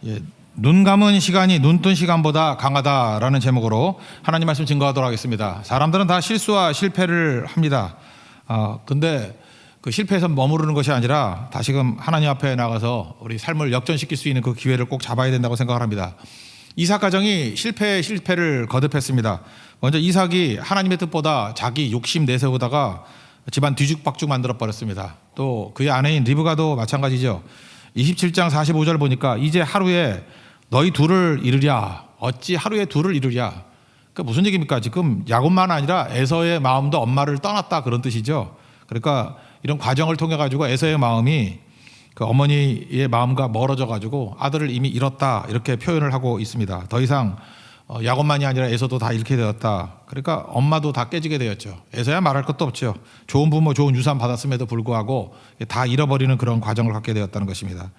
예, 눈 감은 시간이 눈 뜬 시간보다 강하다라는 제목으로 하나님 말씀 증거하도록 하겠습니다. 사람들은 다 실수와 실패를 합니다. 근데 그 실패에서 머무르는 것이 아니라 다시금 하나님 앞에 나가서 우리 삶을 역전시킬 수 있는 그 기회를 꼭 잡아야 된다고 생각을 합니다. 이삭 가정이 실패를 거듭했습니다. 먼저 이삭이 하나님의 뜻보다 자기 욕심 내세우다가 집안 뒤죽박죽 만들어 버렸습니다. 또 그의 아내인 리브가도 마찬가지죠. 27장 45절 보니까 이제 하루에 너희 둘을 이루랴. 어찌 하루에 둘을 이루랴. 그러니까 무슨 얘기입니까? 지금 야곱만 아니라 에서의 마음도 엄마를 떠났다 그런 뜻이죠. 그러니까 이런 과정을 통해 가지고 에서의 마음이 그 어머니의 마음과 멀어져 가지고 아들을 이미 잃었다 이렇게 표현을 하고 있습니다. 더 이상 야곱만이 아니라 에서도 다 잃게 되었다. 그러니까 엄마도 다 깨지게 되었죠. 에서야 말할 것도 없죠. 좋은 부모, 좋은 유산 받았음에도 불구하고 다 잃어버리는 그런 과정을 갖게 되었다는 것입니다.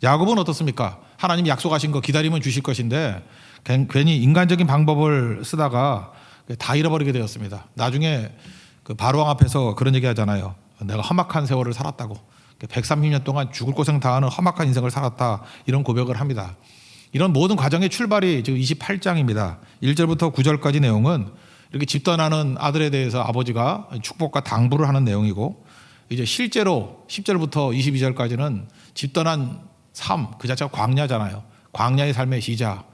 야곱은 어떻습니까? 하나님이 약속하신 거 기다리면 주실 것인데 괜히 인간적인 방법을 쓰다가 다 잃어버리게 되었습니다. 나중에 그 바로왕 앞에서 그런 얘기 하잖아요. 내가 험악한 세월을 살았다고. 130년 동안 죽을 고생 당하는 험악한 인생을 살았다. 이런 고백을 합니다. 이런 모든 과정의 출발이 지금 28장입니다. 1절부터 9절까지 내용은 이렇게 집 떠나는 아들에 대해서 아버지가 축복과 당부를 하는 내용이고, 이제 실제로 10절부터 22절까지는 집 떠난 삶, 그 자체가 광야잖아요. 광야의 삶의 시작.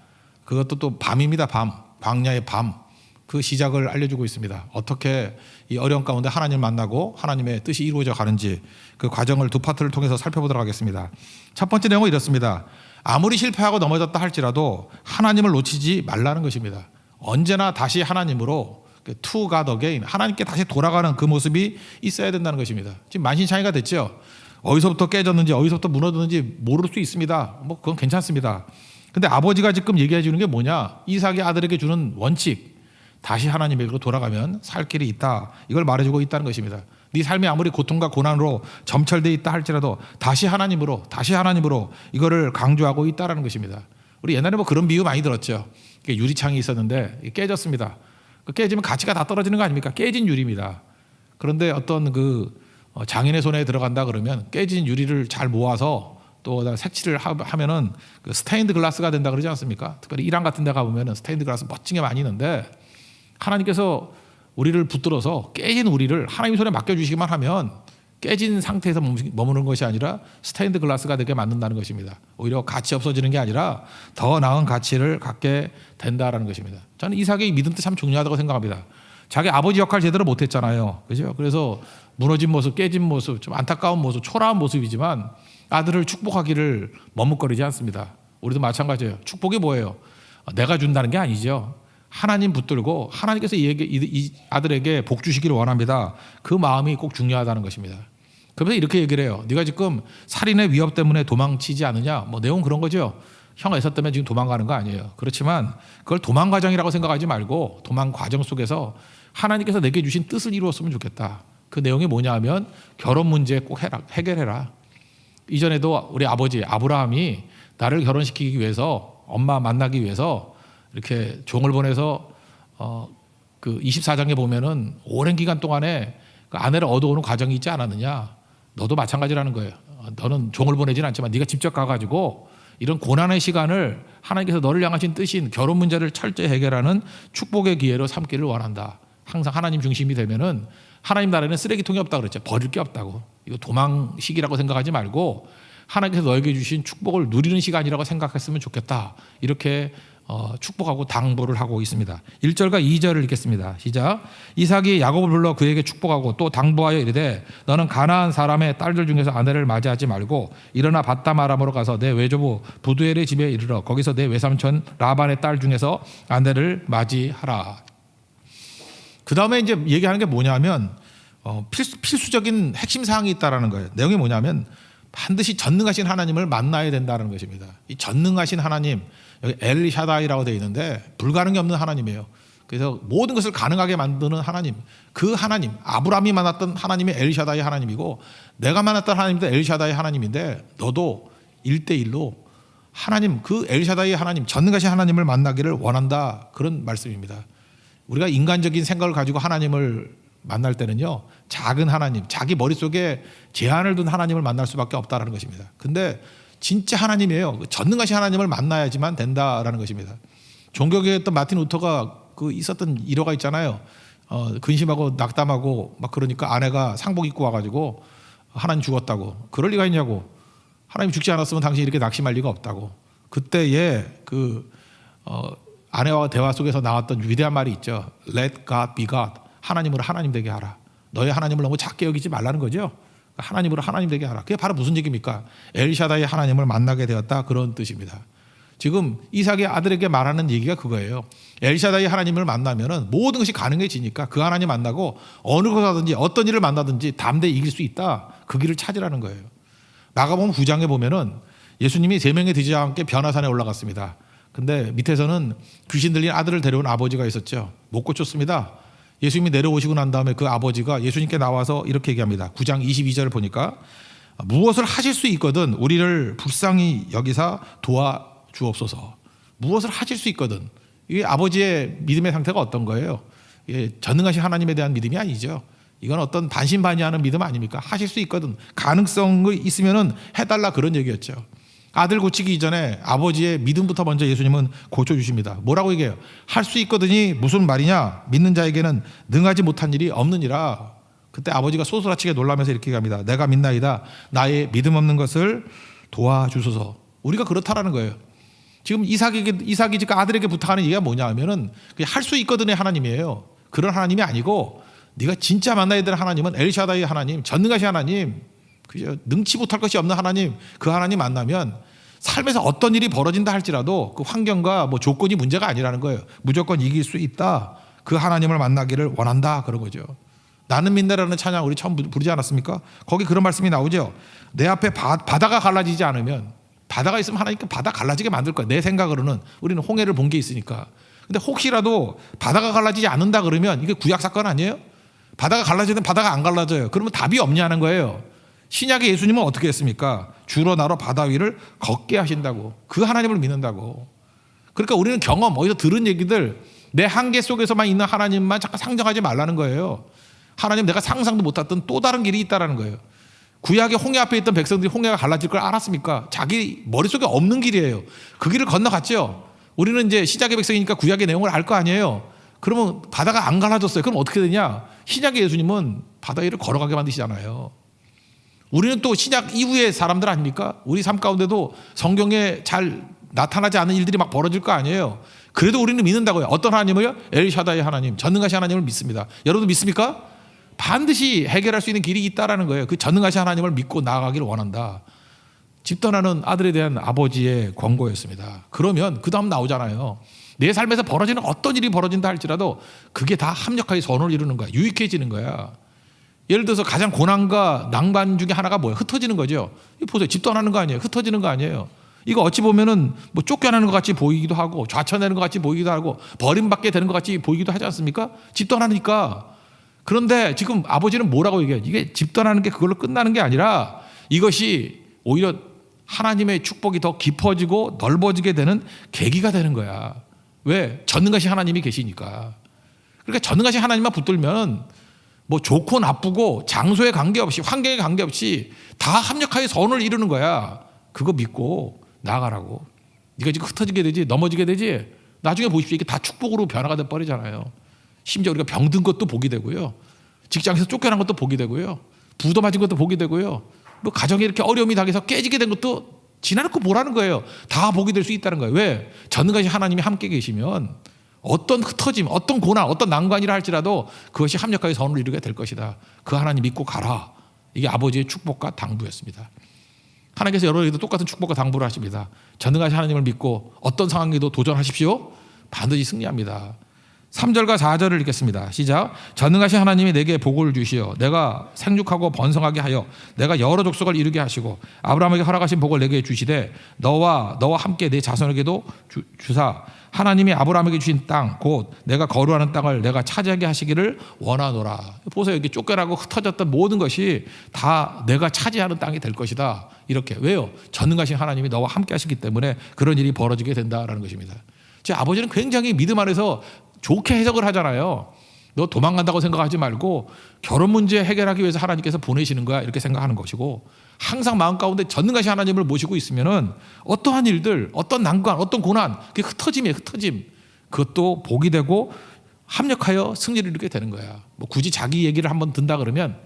그것도 또 밤입니다. 밤. 광야의 밤. 그 시작을 알려주고 있습니다. 어떻게 이 어려운 가운데 하나님을 만나고 하나님의 뜻이 이루어져 가는지 그 과정을 두 파트를 통해서 살펴보도록 하겠습니다. 첫 번째 내용은 이렇습니다. 아무리 실패하고 넘어졌다 할지라도 하나님을 놓치지 말라는 것입니다. 언제나 다시 하나님으로 to God again, 하나님께 다시 돌아가는 그 모습이 있어야 된다는 것입니다. 지금 만신창이가 됐죠. 어디서부터 깨졌는지 어디서부터 무너졌는지 모를 수 있습니다. 뭐 그건 괜찮습니다. 근데 아버지가 지금 얘기해 주는 게 뭐냐? 이삭의 아들에게 주는 원칙, 다시 하나님에게로 돌아가면 살 길이 있다. 이걸 말해주고 있다는 것입니다. 네 삶이 아무리 고통과 고난으로 점철되어 있다 할지라도 다시 하나님으로 이거를 강조하고 있다는 것입니다. 우리 옛날에 뭐 그런 비유 많이 들었죠. 유리창이 있었는데 깨졌습니다. 깨지면 가치가 다 떨어지는 거 아닙니까? 깨진 유리입니다. 그런데 어떤 그 장인의 손에 들어간다 그러면 깨진 유리를 잘 모아서 또 색칠을 하면은 그 스테인드 글라스가 된다 그러지 않습니까? 특별히 이란 같은 데 가보면은 스테인드 글라스 멋진 게 많이 있는데, 하나님께서 우리를 붙들어서 깨진 우리를 하나님 손에 맡겨주시기만 하면 깨진 상태에서 머무는 것이 아니라 스테인드 글라스가 되게 만든다는 것입니다. 오히려 가치 없어지는 게 아니라 더 나은 가치를 갖게 된다라는 것입니다. 저는 이삭의 믿음 때 참 중요하다고 생각합니다. 자기 아버지 역할 제대로 못했잖아요. 그죠? 그래서 무너진 모습, 깨진 모습, 좀 안타까운 모습, 초라한 모습이지만 아들을 축복하기를 머뭇거리지 않습니다. 우리도 마찬가지예요. 축복이 뭐예요? 내가 준다는 게 아니죠. 하나님 붙들고 하나님께서 이 아들에게 복 주시기를 원합니다. 그 마음이 꼭 중요하다는 것입니다. 그래서 이렇게 얘기를 해요. 네가 지금 살인의 위협 때문에 도망치지 않느냐? 뭐 내용 그런 거죠. 형 애서 때문에 지금 도망가는 거 아니에요. 그렇지만 그걸 도망 과정이라고 생각하지 말고 도망 과정 속에서 하나님께서 내게 주신 뜻을 이루었으면 좋겠다. 그 내용이 뭐냐 하면 결혼 문제 꼭 해결해라. 이전에도 우리 아버지 아브라함이 나를 결혼시키기 위해서, 엄마 만나기 위해서 이렇게 종을 보내서 그 24장에 보면은 오랜 기간 동안에 그 아내를 얻어오는 과정이 있지 않았느냐. 너도 마찬가지라는 거예요. 너는 종을 보내지는 않지만 네가 직접 가가지고 이런 고난의 시간을 하나님께서 너를 향하신 뜻인 결혼 문제를 철저히 해결하는 축복의 기회로 삼기를 원한다. 항상 하나님 중심이 되면은 하나님 나라에는 쓰레기통이 없다고 그랬죠. 버릴 게 없다고. 이거 도망식이라고 생각하지 말고 하나님께서 너에게 주신 축복을 누리는 시간이라고 생각했으면 좋겠다. 이렇게 축복하고 당부를 하고 있습니다. 1절과 2절을 읽겠습니다. 시작. 이삭이 야곱을 불러 그에게 축복하고 또 당부하여 이르되 너는 가나안 사람의 딸들 중에서 아내를 맞이하지 말고 일어나 밧담 아람으로 가서 내 외조부 부두엘의 집에 이르러 거기서 내 외삼촌 라반의 딸 중에서 아내를 맞이하라. 그 다음에 이제 얘기하는 게 뭐냐면 필수적인 핵심 사항이 있다라는 거예요. 내용이 뭐냐면 반드시 전능하신 하나님을 만나야 된다는 것입니다. 이 전능하신 하나님, 여기 엘 샤다이라고 되어 있는데 불가능이 없는 하나님이에요. 그래서 모든 것을 가능하게 만드는 하나님, 그 하나님, 아브라함이 만났던 하나님이 엘 샤다이 하나님이고 내가 만났던 하나님도 엘 샤다이 하나님인데 너도 1대1로 하나님, 그 엘 샤다이 하나님, 전능하신 하나님을 만나기를 원한다. 그런 말씀입니다. 우리가 인간적인 생각을 가지고 하나님을 만날 때는요, 작은 하나님, 자기 머릿속에 제한을 둔 하나님을 만날 수밖에 없다는 것입니다. 근데 진짜 하나님이에요. 전능하신 하나님을 만나야지만 된다라는 것입니다. 종교계였던 마틴 루터가 그 있었던 일화가 있잖아요. 근심하고 낙담하고 막 그러니까 아내가 상복 입고 와가지고 하나님 죽었다고. 그럴 리가 있냐고. 하나님 죽지 않았으면 당신이 이렇게 낙심할 리가 없다고. 그때에 아내와 대화 속에서 나왔던 위대한 말이 있죠. Let God be God. 하나님으로 하나님 되게 하라. 너의 하나님을 너무 작게 여기지 말라는 거죠. 하나님으로 하나님 되게 하라. 그게 바로 무슨 얘기입니까? 엘샤다이 하나님을 만나게 되었다, 그런 뜻입니다. 지금 이삭의 아들에게 말하는 얘기가 그거예요. 엘샤다이 하나님을 만나면은 모든 것이 가능해지니까 그 하나님 만나고 어느 것하든지 어떤 일을 만나든지 담대히 이길 수 있다. 그 길을 찾으라는 거예요. 마가복음 9장에 보면은 예수님이 3명의 돼지와 함께 변화산에 올라갔습니다. 근데 밑에서는 귀신 들린 아들을 데려온 아버지가 있었죠. 못 고쳤습니다. 예수님이 내려오시고 난 다음에 그 아버지가 예수님께 나와서 이렇게 얘기합니다. 9장 22절을 보니까 무엇을 하실 수 있거든 우리를 불쌍히 여기사 도와주옵소서. 무엇을 하실 수 있거든. 이게 아버지의 믿음의 상태가 어떤 거예요? 이게 전능하신 하나님에 대한 믿음이 아니죠. 이건 어떤 반신반의하는 믿음 아닙니까? 하실 수 있거든. 가능성이 있으면은 해달라, 그런 얘기였죠. 아들 고치기 이전에 아버지의 믿음부터 먼저 예수님은 고쳐주십니다. 뭐라고 얘기해요? 할 수 있거든이 무슨 말이냐? 믿는 자에게는 능하지 못한 일이 없느니라. 그때 아버지가 소스라치게 놀라면서 이렇게 얘기합니다. 내가 믿나이다. 나의 믿음 없는 것을 도와주소서. 우리가 그렇다라는 거예요. 지금 이삭이 지금 아들에게 부탁하는 얘기가 뭐냐 하면은 할 수 있거든의 하나님이에요. 그런 하나님이 아니고 네가 진짜 만나야 될 하나님은 엘샤다이 하나님, 전능하신 하나님, 그죠? 능치 못할 것이 없는 하나님, 그 하나님 만나면 삶에서 어떤 일이 벌어진다 할지라도 그 환경과 뭐 조건이 문제가 아니라는 거예요. 무조건 이길 수 있다. 그 하나님을 만나기를 원한다, 그런 거죠. 나는 믿네라는 찬양 우리 처음 부르지 않았습니까? 거기 그런 말씀이 나오죠. 내 앞에 바다가 갈라지지 않으면, 바다가 있으면 하나님께 바다 갈라지게 만들 거야. 내 생각으로는 우리는 홍해를 본 게 있으니까. 근데 혹시라도 바다가 갈라지지 않는다 그러면 이게 구약 사건 아니에요? 바다가 갈라지든 바다가 안 갈라져요. 그러면 답이 없냐는 거예요. 신약의 예수님은 어떻게 했습니까? 주로 나로 바다 위를 걷게 하신다고. 그 하나님을 믿는다고. 그러니까 우리는 경험, 어디서 들은 얘기들, 내 한계 속에서만 있는 하나님만 잠깐 상정하지 말라는 거예요. 하나님 내가 상상도 못했던 또 다른 길이 있다는 거예요. 구약의 홍해 앞에 있던 백성들이 홍해가 갈라질 걸 알았습니까? 자기 머릿속에 없는 길이에요. 그 길을 건너갔죠. 우리는 이제 신약의 백성이니까 구약의 내용을 알 거 아니에요. 그러면 바다가 안 갈라졌어요. 그럼 어떻게 되냐? 신약의 예수님은 바다 위를 걸어가게 만드시잖아요. 우리는 또 신약 이후의 사람들 아닙니까? 우리 삶 가운데도 성경에 잘 나타나지 않는 일들이 막 벌어질 거 아니에요. 그래도 우리는 믿는다고요. 어떤 하나님을요? 엘샤다이 하나님, 전능하신 하나님을 믿습니다. 여러분도 믿습니까? 반드시 해결할 수 있는 길이 있다라는 거예요. 그 전능하신 하나님을 믿고 나아가기를 원한다. 집 떠나는 아들에 대한 아버지의 권고였습니다. 그러면 그 다음 나오잖아요. 내 삶에서 벌어지는 어떤 일이 벌어진다 할지라도 그게 다 합력하여 선을 이루는 거야. 유익해지는 거야. 예를 들어서 가장 고난과 낭만 중에 하나가 뭐예요? 흩어지는 거죠. 이거 보세요. 집 떠나는 거 아니에요? 흩어지는 거 아니에요? 이거 어찌 보면은 뭐 쫓겨나는 것 같이 보이기도 하고 좌천되는 것 같이 보이기도 하고 버림받게 되는 것 같이 보이기도 하지 않습니까? 집 떠나니까. 그런데 지금 아버지는 뭐라고 얘기해요? 이게 집 떠나는 게 그걸로 끝나는 게 아니라 이것이 오히려 하나님의 축복이 더 깊어지고 넓어지게 되는 계기가 되는 거야. 왜? 전능하신 하나님이 계시니까. 그러니까 전능하신 하나님만 붙들면 뭐 좋고 나쁘고 장소에 관계없이 환경에 관계없이 다 합력하여 선을 이루는 거야. 그거 믿고 나아가라고. 네가 지금 흩어지게 되지, 넘어지게 되지, 나중에 보십시오. 이게 다 축복으로 변화가 돼버리잖아요. 심지어 우리가 병든 것도 보게 되고요. 직장에서 쫓겨난 것도 보게 되고요. 부도 맞은 것도 보게 되고요. 뭐 가정에 이렇게 어려움이 당해서 깨지게 된 것도 지나놓고 보라는 거예요. 다 보게 될 수 있다는 거예요. 왜? 전능하신 하나님이 함께 계시면 어떤 흩어짐, 어떤 고난, 어떤 난관이라 할지라도 그것이 합력하여 선을 이루게 될 것이다. 그 하나님 믿고 가라. 이게 아버지의 축복과 당부였습니다. 하나님께서 여러분에게도 똑같은 축복과 당부를 하십니다. 전능하신 하나님을 믿고 어떤 상황에도 도전하십시오. 반드시 승리합니다. 3절과 4절을 읽겠습니다. 시작. 전능하신 하나님이 내게 복을 주시어 내가 생육하고 번성하게 하여 내가 여러 족속을 이루게 하시고 아브라함에게 허락하신 복을 내게 주시되 너와 함께 내 자손에게도 주사 하나님이 아브라함에게 주신 땅 곧 내가 거류하는 땅을 내가 차지하게 하시기를 원하노라. 보세요. 이렇게 쫓겨나고 흩어졌던 모든 것이 다 내가 차지하는 땅이 될 것이다. 이렇게. 왜요? 전능하신 하나님이 너와 함께 하시기 때문에 그런 일이 벌어지게 된다라는 것입니다. 제 아버지는 굉장히 믿음 안에서 좋게 해석을 하잖아요. 너 도망간다고 생각하지 말고 결혼 문제 해결하기 위해서 하나님께서 보내시는 거야 이렇게 생각하는 것이고, 항상 마음 가운데 전능하신 하나님을 모시고 있으면은 어떠한 일들, 어떤 난관, 어떤 고난, 그게 흩어짐이에요. 흩어짐. 그것도 복이 되고 합력하여 승리를 이루게 되는 거야. 뭐 굳이 자기 얘기를 한번 든다 그러면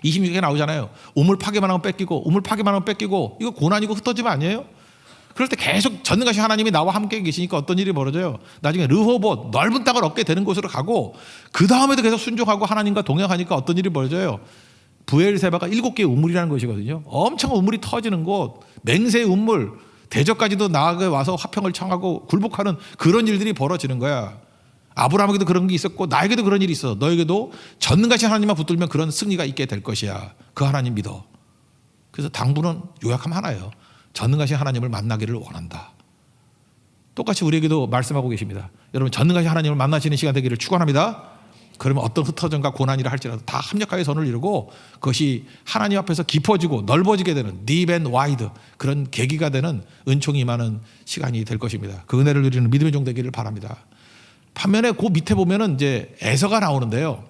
26에 나오잖아요. 우물 파기만 하면 뺏기고, 우물 파기만 하면 뺏기고, 이거 고난이고 흩어짐 아니에요? 그럴 때 계속 전능하신 하나님이 나와 함께 계시니까 어떤 일이 벌어져요? 나중에 르호봇, 넓은 땅을 얻게 되는 곳으로 가고, 그 다음에도 계속 순종하고 하나님과 동행하니까 어떤 일이 벌어져요? 부엘세바가 7개의 우물이라는 것이거든요. 엄청 우물이 터지는 곳, 맹세의 우물, 대적까지도 나아가 와서 화평을 청하고 굴복하는 그런 일들이 벌어지는 거야. 아브라함에게도 그런 게 있었고 나에게도 그런 일이 있어. 너에게도 전능하신 하나님만 붙들면 그런 승리가 있게 될 것이야. 그 하나님 믿어. 그래서 당부는 요약하면 하나예요. 전능하신 하나님을 만나기를 원한다. 똑같이 우리에게도 말씀하고 계십니다. 여러분, 전능하신 하나님을 만나시는 시간 되기를 축원합니다. 그러면 어떤 흩어짐과 고난이라 할지라도 다 합력하여 선을 이루고 그것이 하나님 앞에서 깊어지고 넓어지게 되는 deep and wide, 그런 계기가 되는 은총이 임하는 시간이 될 것입니다. 그 은혜를 누리는 믿음의 종 되기를 바랍니다. 반면에 그 밑에 보면은 이제 에서가 나오는데요.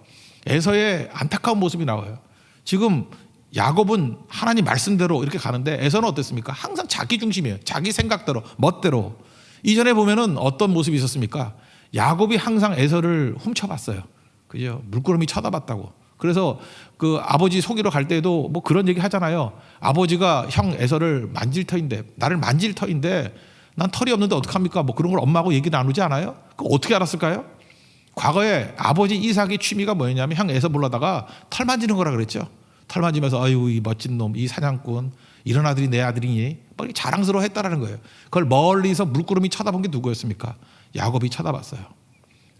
에서의 안타까운 모습이 나와요. 지금 야곱은 하나님 말씀대로 이렇게 가는데 에서는 어땠습니까? 항상 자기 중심이에요. 자기 생각대로, 멋대로. 이전에 보면은 어떤 모습이 있었습니까? 야곱이 항상 에서를 훔쳐봤어요. 그죠? 물끄러미 쳐다봤다고. 그래서 그 아버지 속이러 갈 때도 뭐 그런 얘기 하잖아요. 아버지가 형 에서를 만질 터인데, 나를 만질 터인데 난 털이 없는데 어떡합니까? 뭐 그런 걸 엄마하고 얘기 나누지 않아요? 그거 어떻게 알았을까요? 과거에 아버지 이삭의 취미가 뭐였냐면 형 에서 불러다가 털 만지는 거라 그랬죠. 털 만지면서 아유 이 멋진 놈, 이 사냥꾼, 이런 아들이 내 아들이니 막 자랑스러워 했다라는 거예요. 그걸 멀리서 물끄러미 쳐다본 게 누구였습니까? 야곱이 쳐다봤어요.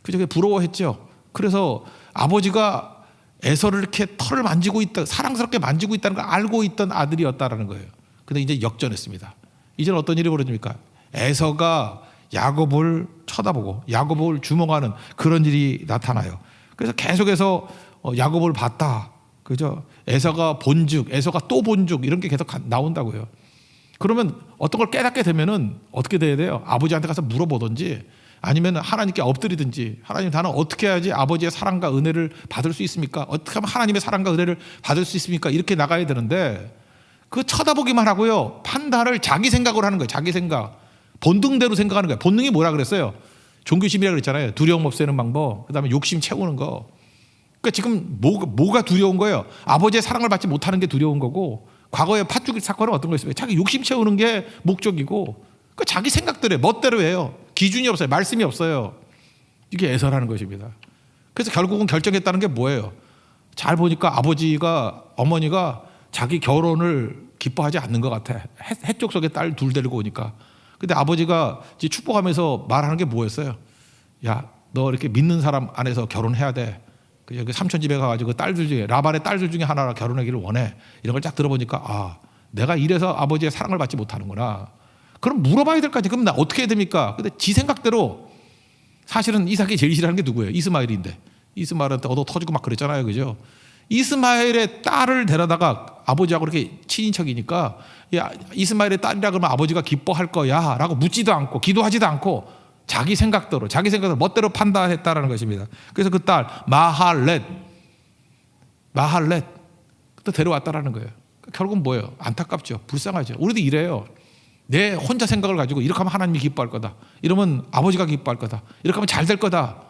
그저 부러워했죠. 그래서 아버지가 에서를 이렇게 털을 만지고 있다, 사랑스럽게 만지고 있다는 걸 알고 있던 아들이었다라는 거예요. 근데 이제 역전했습니다. 이제는 어떤 일이 벌어집니까? 에서가 야곱을 쳐다보고 야곱을 주목하는 그런 일이 나타나요. 그래서 계속해서 야곱을 봤다. 그죠? 에서가 본즉, 에서가 또 본즉, 이런 게 계속 나온다고요. 그러면 어떤 걸 깨닫게 되면은 어떻게 돼야 돼요? 아버지한테 가서 물어보든지 아니면 하나님께 엎드리든지, 하나님 나는 어떻게 해야지 아버지의 사랑과 은혜를 받을 수 있습니까? 어떻게 하면 하나님의 사랑과 은혜를 받을 수 있습니까? 이렇게 나가야 되는데 그 쳐다보기만 하고요. 판단을 자기 생각으로 하는 거예요. 자기 생각. 본능대로 생각하는 거예요. 본능이 뭐라 그랬어요? 종교심이라고 그랬잖아요. 두려움 없애는 방법, 그 다음에 욕심 채우는 거. 그러니까 지금 뭐가 두려운 거예요? 아버지의 사랑을 받지 못하는 게 두려운 거고, 과거의 팥죽 사건은 어떤 거였어요? 자기 욕심 채우는 게 목적이고, 그러니까 자기 생각대로 멋대로 해요. 기준이 없어요. 말씀이 없어요. 이게 에서라는 것입니다. 그래서 결국은 결정했다는 게 뭐예요? 잘 보니까 아버지가, 어머니가 자기 결혼을 기뻐하지 않는 것 같아. 해쪽 속에 딸 둘 데리고 오니까. 근데 아버지가 이제 축복하면서 말하는 게 뭐였어요? 야, 너 이렇게 믿는 사람 안에서 결혼해야 돼. 여기 삼촌 집에 가가지고 딸들 중에, 라반의 딸들 중에 하나랑 결혼하기를 원해. 이런 걸 쫙 들어보니까 아, 내가 이래서 아버지의 사랑을 받지 못하는구나. 그럼 물어봐야 될 거 아니에요. 그럼 나 어떻게 해야 됩니까? 근데 지 생각대로, 사실은 이삭이 제일 싫어하는 게 누구예요? 이스마엘인데. 이스마엘한테 얻어 터지고 막 그랬잖아요. 그죠? 이스마엘의 딸을 데려다가 아버지하고 이렇게 친인척이니까, 야, 이스마엘의 딸이라 그러면 아버지가 기뻐할 거야 라고 묻지도 않고 기도하지도 않고 자기 생각대로 멋대로 판단했다라는 것입니다. 그래서 그 딸 마할렛 또 데려왔다라는 거예요. 결국은 뭐예요? 안타깝죠. 불쌍하죠. 우리도 이래요. 내 혼자 생각을 가지고 이렇게 하면 하나님이 기뻐할 거다, 이러면 아버지가 기뻐할 거다, 이렇게 하면 잘 될 거다,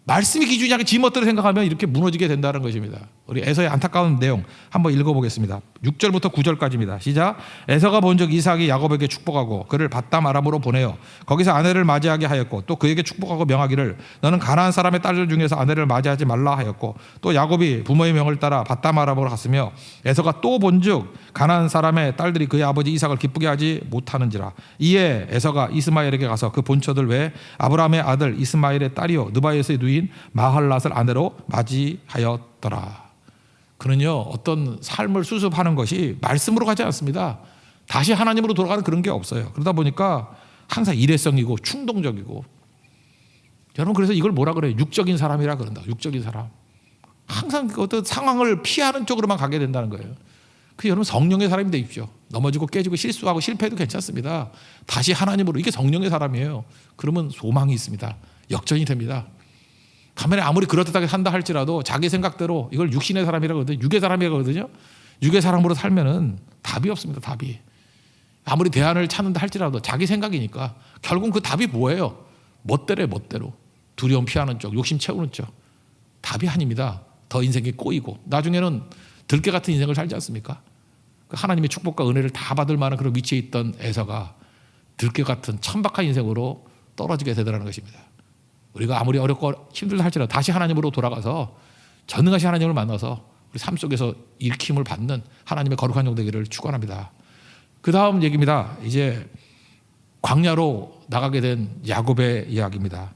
말씀이 기준이 아니라 지 멋대로 생각하면 이렇게 무너지게 된다는 것입니다. 우리 에서의 안타까운 내용 한번 읽어보겠습니다. 6절부터 9절까지입니다. 시작. 에서가 본즉 이삭이 야곱에게 축복하고 그를 밧담 아람으로 보내어 거기서 아내를 맞이하게 하였고, 또 그에게 축복하고 명하기를 너는 가나안 사람의 딸들 중에서 아내를 맞이하지 말라 하였고, 또 야곱이 부모의 명을 따라 밧담 아람으로 갔으며, 에서가 또 본즉 가나안 사람의 딸들이 그의 아버지 이삭을 기쁘게 하지 못하는지라. 이에 에서가 이스마엘에게 가서 그 본처들 외에 아브라함의 아들 이스마엘의 딸이요 느바에서의 누이 마할랏을 아내로 맞이하였더라. 그는요, 어떤 삶을 수습하는 것이 말씀으로 가지 않습니다. 다시 하나님으로 돌아가는 그런 게 없어요. 그러다 보니까 항상 일회성이고 충동적이고, 여러분 그래서 이걸 뭐라 그래요? 육적인 사람이라 그런다. 육적인 사람. 항상 어떤 상황을 피하는 쪽으로만 가게 된다는 거예요. 그 여러분 성령의 사람이 되십시오. 넘어지고 깨지고 실수하고 실패해도 괜찮습니다. 다시 하나님으로, 이게 성령의 사람이에요. 그러면 소망이 있습니다. 역전이 됩니다. 반면에 아무리 그럴듯하게 산다 할지라도 자기 생각대로 이걸 육신의 사람이라고 하거든요. 육의 사람이라고 하거든요. 육의 사람으로 살면은 답이 없습니다. 답이. 아무리 대안을 찾는다 할지라도 자기 생각이니까 결국 그 답이 뭐예요? 멋대로에 멋대로. 두려움 피하는 쪽, 욕심 채우는 쪽. 답이 아닙니다. 더 인생이 꼬이고 나중에는 들깨 같은 인생을 살지 않습니까? 하나님의 축복과 은혜를 다 받을 만한 그런 위치에 있던 에서가 들깨 같은 천박한 인생으로 떨어지게 되더라는 것입니다. 우리가 아무리 어렵고 힘들다 할지라도 다시 하나님으로 돌아가서 전능하신 하나님을 만나서 우리 삶 속에서 일킴을 받는 하나님의 거룩한 종 되기를 축원합니다. 그 다음 얘기입니다. 이제 광야로 나가게 된 야곱의 이야기입니다.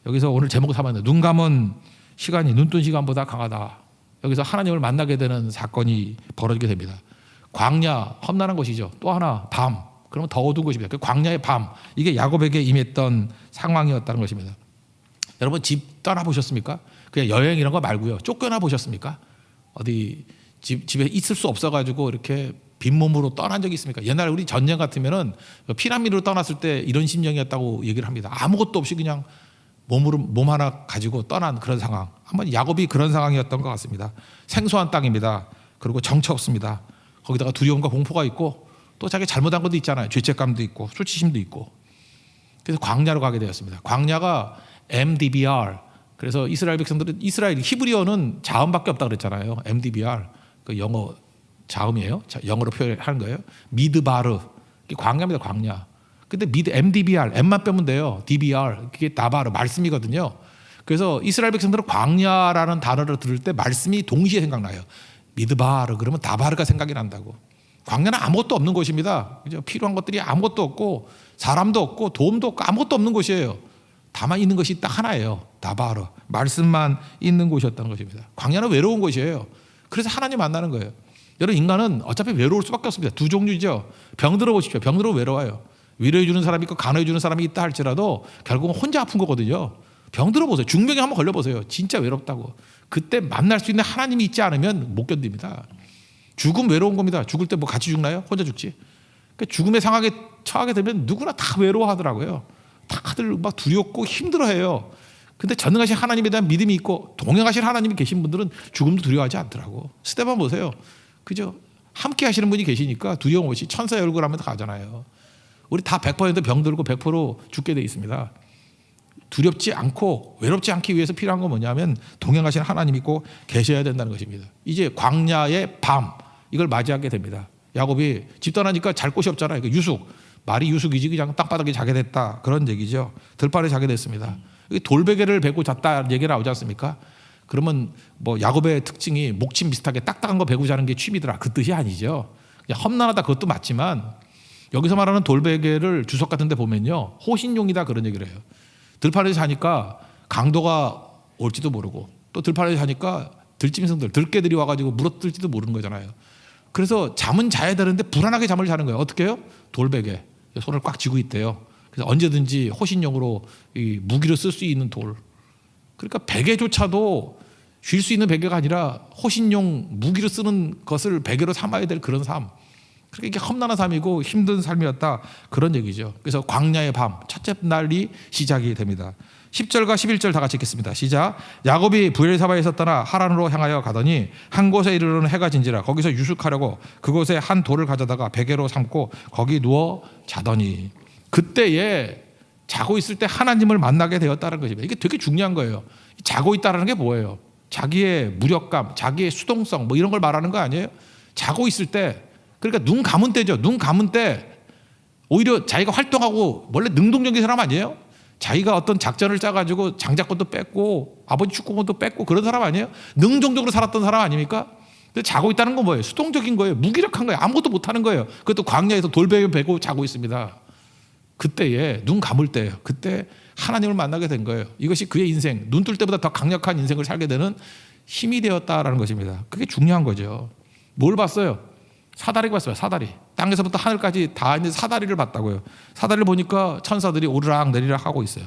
여기서 오늘 제목을 삼았는데 눈 감은 시간이 눈뜬 시간보다 강하다. 여기서 하나님을 만나게 되는 사건이 벌어지게 됩니다. 광야, 험난한 곳이죠. 또 하나 밤, 그러면 더 어두운 곳입니다. 그 광야의 밤, 이게 야곱에게 임했던 상황이었다는 것입니다. 여러분 집 떠나보셨습니까? 그냥 여행 이런 거 말고요. 쫓겨나 보셨습니까? 어디 집에 있을 수 없어가지고 이렇게 빈몸으로 떠난 적이 있습니까? 옛날 우리 전쟁 같으면은 피난민으로 떠났을 때 이런 심정이었다고 얘기를 합니다. 아무것도 없이 그냥 몸 하나 가지고 떠난 그런 상황. 한번 야곱이 그런 상황이었던 것 같습니다. 생소한 땅입니다. 그리고 정처 없습니다. 거기다가 두려움과 공포가 있고 또 자기 잘못한 것도 있잖아요. 죄책감도 있고 수치심도 있고. 그래서 광야로 가게 되었습니다. 광야가 MDBR. 그래서 이스라엘 백성들은 이스라엘 히브리어는 자음밖에 없다 그랬잖아요. MDBR. 그 영어 자음이에요. 영어로 표현하는 거예요. 미드바르. 광야입니다. 광야. 근데 MDBR, M만 빼면 돼요. DBR, 그게 다바르, 말씀이거든요. 그래서 이스라엘 백성들은 광야라는 단어를 들을 때 말씀이 동시에 생각나요. 미드바르 그러면 다바르가 생각이 난다고. 광야는 아무것도 없는 곳입니다. 그죠? 필요한 것들이 아무것도 없고 사람도 없고 도움도 없고 아무것도 없는 곳이에요. 다만 있는 것이 딱 하나예요. 다바르, 말씀만 있는 곳이었다는 것입니다. 광야는 외로운 곳이에요. 그래서 하나님 만나는 거예요. 여러분 인간은 어차피 외로울 수밖에 없습니다. 두 종류죠. 병들어 보십시오. 병들어 외로워요. 위로해 주는 사람이 있고 간호해 주는 사람이 있다 할지라도 결국은 혼자 아픈 거거든요. 병들어 보세요. 중병에 한번 걸려 보세요. 진짜 외롭다고. 그때 만날 수 있는 하나님이 있지 않으면 못 견딥니다. 죽음 외로운 겁니다. 죽을 때 뭐 같이 죽나요? 혼자 죽지. 그러니까 죽음의 상황에 처하게 되면 누구나 다 외로워하더라고요. 다들 막 두렵고 힘들어해요. 근데 전능하신 하나님에 대한 믿음이 있고 동행하실 하나님이 계신 분들은 죽음도 두려워하지 않더라고. 스테반 보세요. 그죠? 함께 하시는 분이 계시니까 두려움 없이 천사의 얼굴 하면 가잖아요. 우리 다 100% 병들고 100% 죽게 돼 있습니다. 두렵지 않고 외롭지 않기 위해서 필요한 건 뭐냐면 동행하시는 하나님 있고 계셔야 된다는 것입니다. 이제 광야의 밤 이걸 맞이하게 됩니다. 야곱이 집 떠나니까 잘 곳이 없잖아요. 유숙, 말이 유숙이지 그냥 땅바닥에 자게 됐다 그런 얘기죠. 들판에 자게 됐습니다. 돌베개를 베고 잤다 얘기 나오지 않습니까? 그러면 뭐 야곱의 특징이 목침 비슷하게 딱딱한 거 베고 자는 게 취미더라 그 뜻이 아니죠. 그냥 험난하다 그것도 맞지만 여기서 말하는 돌베개를 주석 같은 데 보면요 호신용이다 그런 얘기를 해요. 들판에서 자니까 강도가 올지도 모르고 또 들판에서 자니까 들짐승들 들개들이 와가지고 물어뜯을지도 모르는 거잖아요. 그래서 잠은 자야 되는데 불안하게 잠을 자는 거예요. 어떻게 해요? 돌베개 손을 꽉 쥐고 있대요. 그래서 언제든지 호신용으로 이 무기로 쓸 수 있는 돌. 그러니까 베개조차도 쉴 수 있는 베개가 아니라 호신용 무기로 쓰는 것을 베개로 삼아야 될 그런 삶. 그러니까 이게 험난한 삶이고 힘든 삶이었다 그런 얘기죠. 그래서 광야의 밤 첫째 날이 시작이 됩니다. 10절과 11절 다 같이 읽겠습니다. 시작. 야곱이 브엘사바에서 떠나 하란으로 향하여 가더니 한 곳에 이르러는 해가 진지라 거기서 유숙하려고 그곳에 한 돌을 가져다가 베개로 삼고 거기 누워 자더니 그때에 자고 있을 때 하나님을 만나게 되었다는 것입니다. 이게 되게 중요한 거예요. 자고 있다는 게 뭐예요? 자기의 무력감, 자기의 수동성 뭐 이런 걸 말하는 거 아니에요? 자고 있을 때 그러니까 눈 감은 때죠. 눈 감은 때 오히려 자기가 활동하고 원래 능동적인 사람 아니에요? 자기가 어떤 작전을 짜가지고 장자권도 뺏고 아버지 축구권도 뺏고 그런 사람 아니에요? 능동적으로 살았던 사람 아닙니까? 근데 자고 있다는 건 뭐예요? 수동적인 거예요. 무기력한 거예요. 아무것도 못하는 거예요. 그것도 광야에서 돌베개 베고 자고 있습니다. 그때에 눈 감을 때예요. 그때 하나님을 만나게 된 거예요. 이것이 그의 인생, 눈 뜰 때보다 더 강력한 인생을 살게 되는 힘이 되었다라는 것입니다. 그게 중요한 거죠. 뭘 봤어요? 사다리 봤어요. 사다리. 땅에서부터 하늘까지 다 있는 사다리를 봤다고요. 사다리를 보니까 천사들이 오르락 내리락 하고 있어요.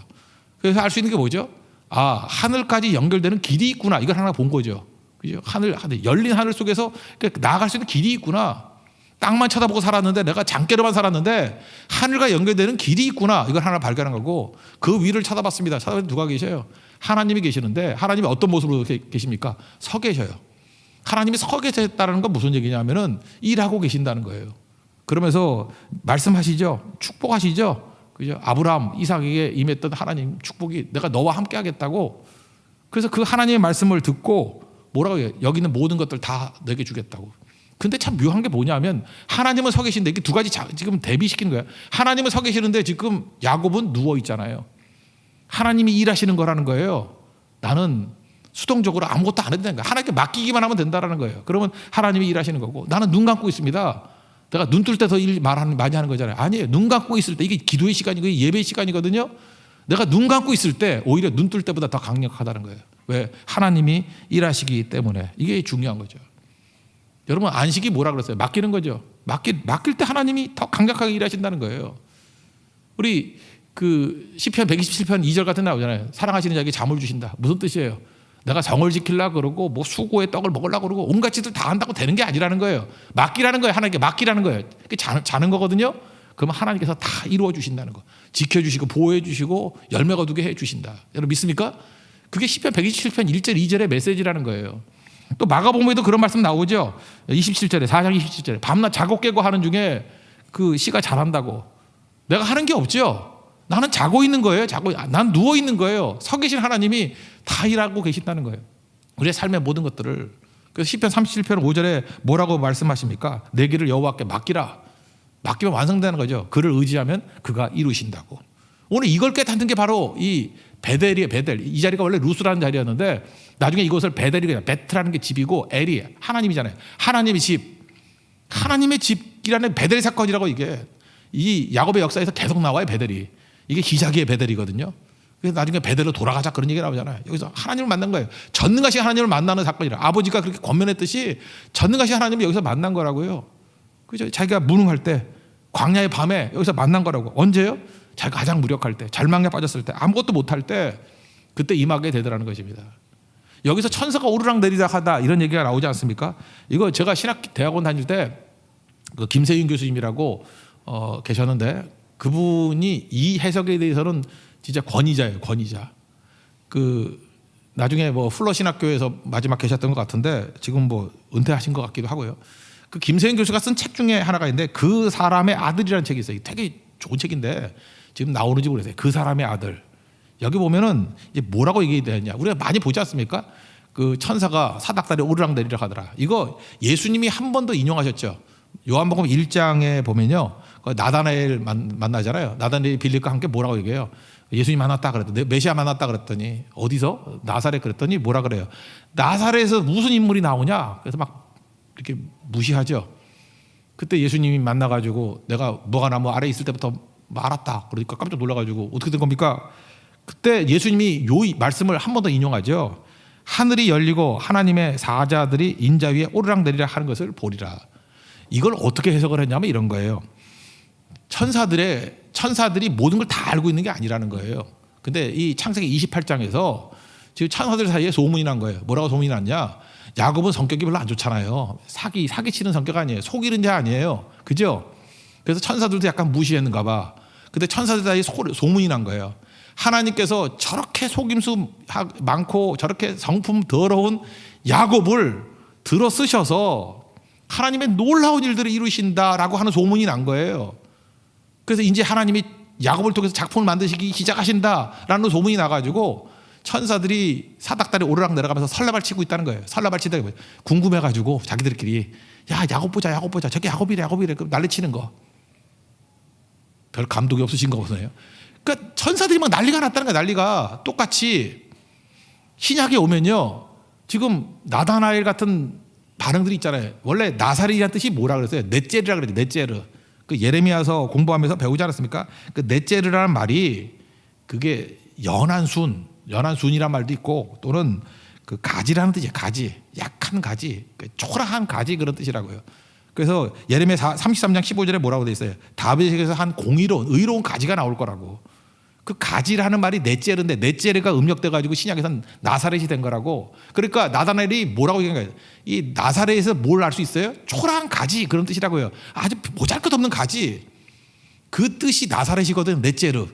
그래서 알 수 있는 게 뭐죠? 아, 하늘까지 연결되는 길이 있구나. 이걸 하나 본 거죠. 그죠? 하늘, 열린 하늘 속에서 나아갈 수 있는 길이 있구나. 땅만 쳐다보고 살았는데 내가 장깨로만 살았는데 하늘과 연결되는 길이 있구나. 이걸 하나 발견한 거고 그 위를 쳐다봤습니다. 쳐다봤는데 누가 계셔요? 하나님이 계시는데 하나님이 어떤 모습으로 계십니까? 서 계셔요. 하나님이 서 계셨다는 건 무슨 얘기냐면은 일하고 계신다는 거예요. 그러면서 말씀하시죠. 축복하시죠. 그죠? 아브라함, 이삭에게 임했던 하나님 축복이 내가 너와 함께 하겠다고. 그래서 그 하나님의 말씀을 듣고 뭐라고 해요? 여기 있는 모든 것들 다 내게 주겠다고. 근데 참 묘한 게 뭐냐면 하나님은 서 계신데 이게 두 가지 지금 대비시키는 거예요. 하나님은 서 계시는데 지금 야곱은 누워 있잖아요. 하나님이 일하시는 거라는 거예요. 나는 수동적으로 아무것도 안 해도 되는 거야. 하나님께 맡기기만 하면 된다라는 거예요. 그러면 하나님이 일하시는 거고 나는 눈 감고 있습니다. 내가 눈 뜰 때 더 일 많이 하는 거잖아요. 아니에요. 눈 감고 있을 때 이게 기도의 시간이고 예배의 시간이거든요. 내가 눈 감고 있을 때 오히려 눈 뜰 때보다 더 강력하다는 거예요. 왜? 하나님이 일하시기 때문에. 이게 중요한 거죠. 여러분 안식이 뭐라 그랬어요? 맡기는 거죠. 맡길 때 하나님이 더 강력하게 일하신다는 거예요. 우리 그 시편 127편 2절 같은 데 나오잖아요. 사랑하시는 자에게 잠을 주신다. 무슨 뜻이에요? 내가 정을 지키려고 그러고 뭐 수고의 떡을 먹으려고 그러고 온갖 짓을 다 한다고 되는 게 아니라는 거예요. 맡기라는 거예요. 하나님께 맡기라는 거예요. 자는 거거든요. 그러면 하나님께서 다 이루어 주신다는 거. 지켜주시고 보호해 주시고 열매 거두게 해 주신다. 여러분 믿습니까? 그게 시편 127편 1절 2절의 메시지라는 거예요. 또 마가복음에도 그런 말씀 나오죠. 27절에 4장 27절에 밤낮 자고 깨고 하는 중에 그 씨가 자란다고. 내가 하는 게 없죠. 나는 자고 있는 거예요. 난 누워 있는 거예요. 서 계신 하나님이 다 일하고 계신다는 거예요. 우리의 삶의 모든 것들을. 그래서 시편 37편 5절에 뭐라고 말씀하십니까? 내 길을 여호와께 맡기라. 맡기면 완성되는 거죠. 그를 의지하면 그가 이루신다고. 오늘 이걸 깨닫는 게 바로 이 베델이에요. 베델. 이 자리가 원래 루스라는 자리였는데 나중에 이곳을 베델이라는 베트라는 게 집이고 엘이 하나님이잖아요. 하나님의 집. 하나님의 집이라는 베델 사건이라고 이게 이 야곱의 역사에서 계속 나와요. 베델이. 이게 기자기의 베델이거든요. 그래서 나중에 베델로 돌아가자 그런 얘기 나오잖아요. 여기서 하나님을 만난 거예요. 전능하신 하나님을 만나는 사건이라. 아버지가 그렇게 권면했듯이 전능하신 하나님을 여기서 만난 거라고요. 그죠? 자기가 무능할 때 광야의 밤에 여기서 만난 거라고. 언제요? 자기가 가장 무력할 때, 절망에 빠졌을 때, 아무것도 못할 때 그때 임하게 되더라는 것입니다. 여기서 천사가 오르락 내리락 하다 이런 얘기가 나오지 않습니까? 이거 제가 신학대학원 다닐 때 그 김세윤 교수님이라고 계셨는데 그분이 이 해석에 대해서는 진짜 권위자예요. 권위자. 그 나중에 뭐 플러 신학교에서 마지막 계셨던 것 같은데 지금 뭐 은퇴하신 것 같기도 하고요. 그 김세윤 교수가 쓴 책 중에 하나가 있는데 그 사람의 아들이라는 책이 있어요. 되게 좋은 책인데 지금 나오는지 모르겠어요. 그 사람의 아들. 여기 보면은 이제 뭐라고 얘기되냐. 우리가 많이 보지 않습니까? 그 천사가 사닥다리 오르락 내리락 하더라. 이거 예수님이 한 번 더 인용하셨죠. 요한복음 1장에 보면요. 나다나엘 만나잖아요. 나다나엘이 빌립과 함께 뭐라고 얘기해요? 예수님 만났다 그랬더니 메시아 만났다 그랬더니 어디서? 나사렛 그랬더니 뭐라 그래요? 나사렛에서 무슨 인물이 나오냐? 그래서 막 이렇게 무시하죠. 그때 예수님이 만나가지고 내가 뭐가 나무 아래 있을 때부터 알았다. 그러니까 깜짝 놀라가지고 어떻게 된 겁니까? 그때 예수님이 요 말씀을 한 번 더 인용하죠. 하늘이 열리고 하나님의 사자들이 인자 위에 오르락 내리락 하는 것을 보리라. 이걸 어떻게 해석을 했냐면 이런 거예요. 천사들이 모든 걸 다 알고 있는 게 아니라는 거예요. 근데 이 창세기 28장에서 지금 천사들 사이에 소문이 난 거예요. 뭐라고 소문이 났냐? 야곱은 성격이 별로 안 좋잖아요. 사기치는 성격 아니에요. 속이는 자 아니에요. 그죠? 그래서 천사들도 약간 무시했는가 봐. 근데 천사들 사이에 소문이 난 거예요. 하나님께서 저렇게 속임수 많고 저렇게 성품 더러운 야곱을 들어 쓰셔서 하나님의 놀라운 일들을 이루신다라고 하는 소문이 난 거예요. 그래서 이제 하나님이 야곱을 통해서 작품을 만드시기 시작하신다라는 소문이 나가지고 천사들이 사닥다리 오르락 내려가면서 설레발 치고 있다는 거예요. 설레발 치다 궁금해가지고 자기들끼리 야 야곱 보자 저게 야곱이래 그 난리치는 거. 별 감독이 없으신 거 보세요. 그러니까 천사들이 막 난리가 났다는 거야. 난리가. 똑같이 신약에 오면요. 지금 나다나엘 같은 반응들이 있잖아요. 원래 나사렛이라는 뜻이 뭐라 그랬어요? 넷제르라 그랬죠. 넷제르. 그 예레미야서 공부하면서 배우지 않았습니까? 그 넷제르라는 말이 그게 연한 순이란 말도 있고 또는 그 가지라는 뜻이에요. 가지. 약한 가지. 초라한 가지 그런 뜻이라고요. 그래서 예레미야 33장 15절에 뭐라고 돼 있어요? 다윗에게서 한 의로운 가지가 나올 거라고. 그 가지라는 말이 넷제르인데 넷제르가 음력돼 가지고 신약에서는 나사렛이 된 거라고. 그러니까 나다나엘이 뭐라고 얘기한 거예요? 이 나사렛에서 뭘 알 수 있어요? 초라한 가지, 그런 뜻이라고요. 아주 보잘것없는 가지. 그 뜻이 나사렛이거든, 넷제르.